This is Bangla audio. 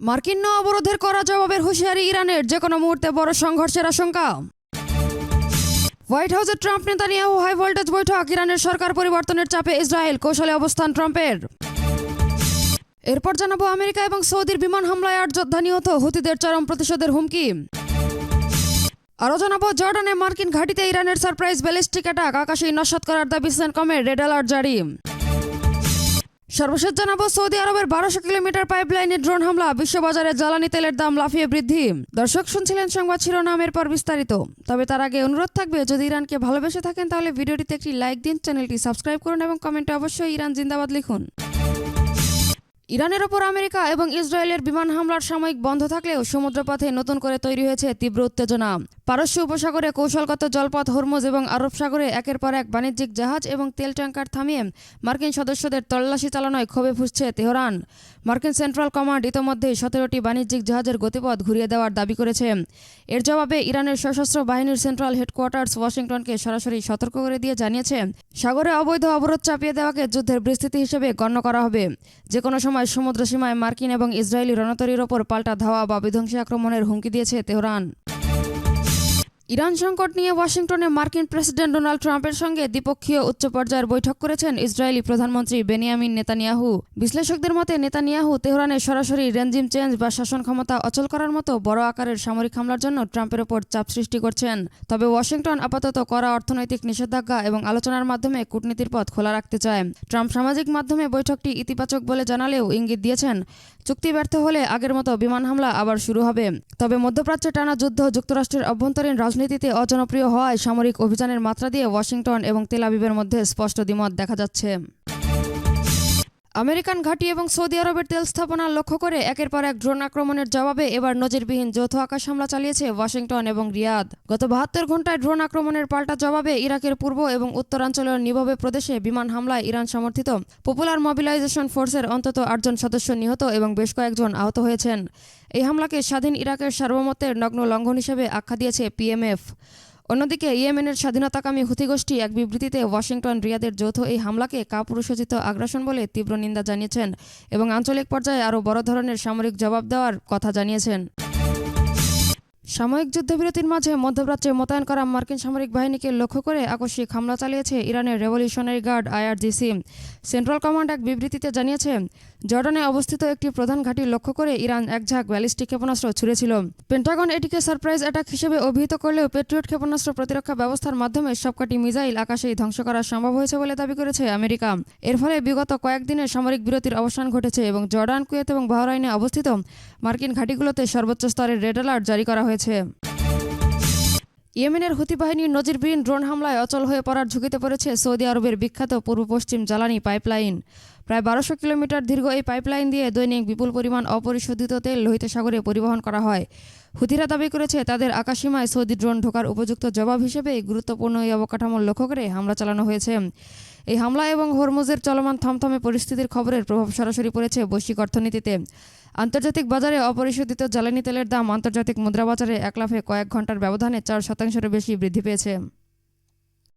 মার্কিন নৌ অবরোধের কড়া জবাবের হুঁশিয়ারি ইরানের, যে কোনো মুহূর্তে বড় সংঘর্ষের আশঙ্কা। হোয়াইট হাউসে ট্রাম্প নেতানিয়াহু হাই ভোল্টেজ বৈঠক, ইরানের সরকার পরিবর্তনের চাপে ইসরায়েল, কৌশলে অবস্থান ট্রাম্পের। এরপর জানাবো আমেরিকা এবং সৌদির বিমান হামলায় 8 যোদ্ধা নিহত, হুতিদের চরম প্রতিশোধের হুমকি। আরও জানাবো জর্ডানে মার্কিন ঘাঁটিতে ইরানের সারপ্রাইজ ব্যালিস্টিক অ্যাটাক, আকাশেই নস্যাৎ করার দাবি সেন্টকমের, রেড অ্যালার্ট জারি। সর্বশেষ জানাবো সৌদি আরবের 1200 কিলোমিটার পাইপলাইনে ড্রোন হামলা, বিশ্ববাজারে জ্বালানি তেলের দাম লাফিয়ে বৃদ্ধি। দর্শক শুনছিলেন সংবাদ শিরোনামের পর বিস্তারিত। তবে তার আগে অনুরোধ থাকবে, যদি ইরানকে ভালোবেসে থাকেন তাহলে ভিডিওটিতে একটি লাইক দিন, চ্যানেলটি সাবস্ক্রাইব করুন এবং কমেন্টে অবশ্যই ইরান জিন্দাবাদ লিখুন। ইরানের ওপর আমেরিকা এবং ইসরায়েলের বিমান হামলার সাময়িক বন্ধ থাকলেও সমুদ্রপথে নতুন করে তৈরি হয়েছে তীব্র উত্তেজনা। পারস্য উপসাগরে কৌশলগত জলপথ হরমুজ এবং আরব সাগরে একের পর এক বাণিজ্যিক জাহাজ এবং তেল ট্যাঙ্কার থামিয়ে মার্কিন সদস্যদের তল্লাশি চালানোয় ক্ষোভে ফুঁসছে তেহরান। মার্কিন সেন্ট্রাল কমান্ড ইতোমধ্যেই 17টি বাণিজ্যিক জাহাজের গতিপথ ঘুরিয়ে দেওয়ার দাবি করেছে। এর জবাবে ইরানের সশস্ত্র বাহিনীর সেন্ট্রাল হেডকোয়ার্টার্স ওয়াশিংটনকে সরাসরি সতর্ক করে দিয়ে জানিয়েছে, সাগরে অবৈধ অবরোধ চাপিয়ে দেওয়াকে যুদ্ধের বিস্তৃতি হিসেবে গণ্য করা হবে। যে কোনো সময় সমুদ্র সীমায় মার্কিন এবং ইসরায়েলি রণতরীর ওপর পাল্টা ধাওয়া বা বিধ্বংসী আক্রমণের হুমকি দিয়েছে তেহরান। ইরান সংকট নিয়ে ওয়াশিংটনে মার্কিন প্রেসিডেন্ট ডোনাল্ড ট্রাম্পের সঙ্গে দ্বিপক্ষীয় উচ্চ পর্যায়ের বৈঠক করেছেন ইসরায়েলি প্রধানমন্ত্রী বেনিয়ামিন নেতানিয়াহু। বিশ্লেষকদের মতে নেতানিয়াহু তেহরানে সরাসরি রেজিম চেঞ্জ বা শাসন ক্ষমতা অচল করার মতো বড় আকারের সামরিক হামলার জন্য ট্রাম্পের ওপর চাপ সৃষ্টি করছেন। তবে ওয়াশিংটন আপাতত কড়া অর্থনৈতিক নিষেধাজ্ঞা এবং আলোচনার মাধ্যমে কূটনীতির পথ খোলা রাখতে চায়। ট্রাম্প সামাজিক মাধ্যমে বৈঠকটি ইতিবাচক বলে জানালেও ইঙ্গিত দিয়েছেন, চুক্তি ব্যর্থ হলে আগের মতো বিমান হামলা আবার শুরু হবে। তবে মধ্যপ্রাচ্যে টানা যুদ্ধ যুক্তরাষ্ট্রের অভ্যন্তরীণ রাজনীতিতে অজনপ্রিয় হওয়ায় সামরিক অভিযানের মাত্রা দিয়ে ওয়াশিংটন এবং তেল আবিবের মধ্যে স্পষ্ট দ্বিমত দেখা যাচ্ছে। আমেরিকান ঘাঁটি এবং সৌদি আরবের তেল স্থাপনা লক্ষ্য করে একের পর এক ড্রোন আক্রমণের জবাবে এবার নজিরবিহীন যৌথ আকাশ হামলা চালিয়েছে ওয়াশিংটন এবং রিয়াদ। গত 72 ঘণ্টায় ড্রোন আক্রমণের পাল্টা জবাবে ইরাকের পূর্ব এবং উত্তরাঞ্চলের নিববে প্রদেশে বিমান হামলায় ইরান সমর্থিত পপুলার মোবিলাইজেশন ফোর্সের অন্তত 8 জন সদস্য নিহত এবং বেশ কয়েকজন আহত হয়েছেন। এই হামলাকে স্বাধীন ইরাকের সার্বভৌমত্বের নগ্ন লঙ্ঘন হিসেবে আখ্যা দিয়েছে পিএমএফ। অন্যদিকে ইয়েমেনের স্বাধীনতাকামী হুথি গোষ্ঠী এক বিবৃতিতে ওয়াশিংটন রিয়াদের যৌথ এই হামলাকে কাপুরুষোচিত আগ্রাসন বলে তীব্র নিন্দা জানিয়েছেন এবং আঞ্চলিক পর্যায়ে আরও বড় ধরনের সামরিক জবাব দেওয়ার কথা জানিয়েছেন। সাময়িক যুদ্ধবিরতির মাঝে মধ্যপ্রাচ্যে মোতায়েন করা মার্কিন সামরিক বাহিনীকে লক্ষ্য করে আকস্মিক হামলা চালিয়েছে ইরানের revolutionary guard IRGC. Central command এক বিবৃতিতে জানিয়েছে, জর্ডানে অবস্থিত একটি প্রধান ঘাঁটি লক্ষ্য করে ইরান এক ঝাঁক ব্যালিস্টিক ক্ষেপণাস্ত্র ছুড়েছিল। পেন্টাগন এটিকে সারপ্রাইজ অ্যাটাক হিসেবে অভিহিত করলেও পেট্রিয়ট ক্ষেপণাস্ত্র প্রতিরক্ষা ব্যবস্থার মাধ্যমে সবকটি মিসাইল আকাশেই ধ্বংস করা সম্ভব হয়েছে বলে দাবি করেছে আমেরিকা। এর ফলে বিগত কয়েকদিনের সামরিক বিরতির অবসান ঘটেছে এবং জর্ডান, কুয়েত এবং বাহরাইনে অবস্থিত মার্কিন ঘাঁটিগুলোতে সর্বোচ্চ স্তরের রেড অ্যালার্ট জারি করা হয়েছে। ইয়েমেনের হুথি বাহিনীর নজিরবিহীন ড্রোন হামলায় অচল হয়ে পড়ার ঝুঁকিতে পড়েছে সৌদি আরবের বিখ্যাত পূর্ব পশ্চিম জ্বালানি পাইপলাইন। প্রায় 1200 কিলোমিটার দীর্ঘ এই পাইপলাইন দিয়ে দৈনিক বিপুল পরিমাণ অপরিশোধিত তেল লোহিত সাগরে পরিবহন করা হয়। হুথিরা দাবি করেছে, তাদের আকাশসীমায় সৌদি ড্রোন ঢোকার উপযুক্ত জবাব হিসেবে গুরুত্বপূর্ণ এই অবকাঠামো লক্ষ্য করে হামলা চালানো হয়েছে। এই হামলা এবং হরমুজের চলমান থমথমে পরিস্থিতির খবরের প্রভাব সরাসরি পড়েছে বৈশ্বিক অর্থনীতিতে। আন্তর্জাতিক বাজারে অপরিশোধিত জ্বালানি তেলের দাম আন্তর্জাতিক মুদ্রা বাজারে এক লাফে কয়েক ঘন্টার ব্যবধানে 4% বেশি বৃদ্ধি পেয়েছে।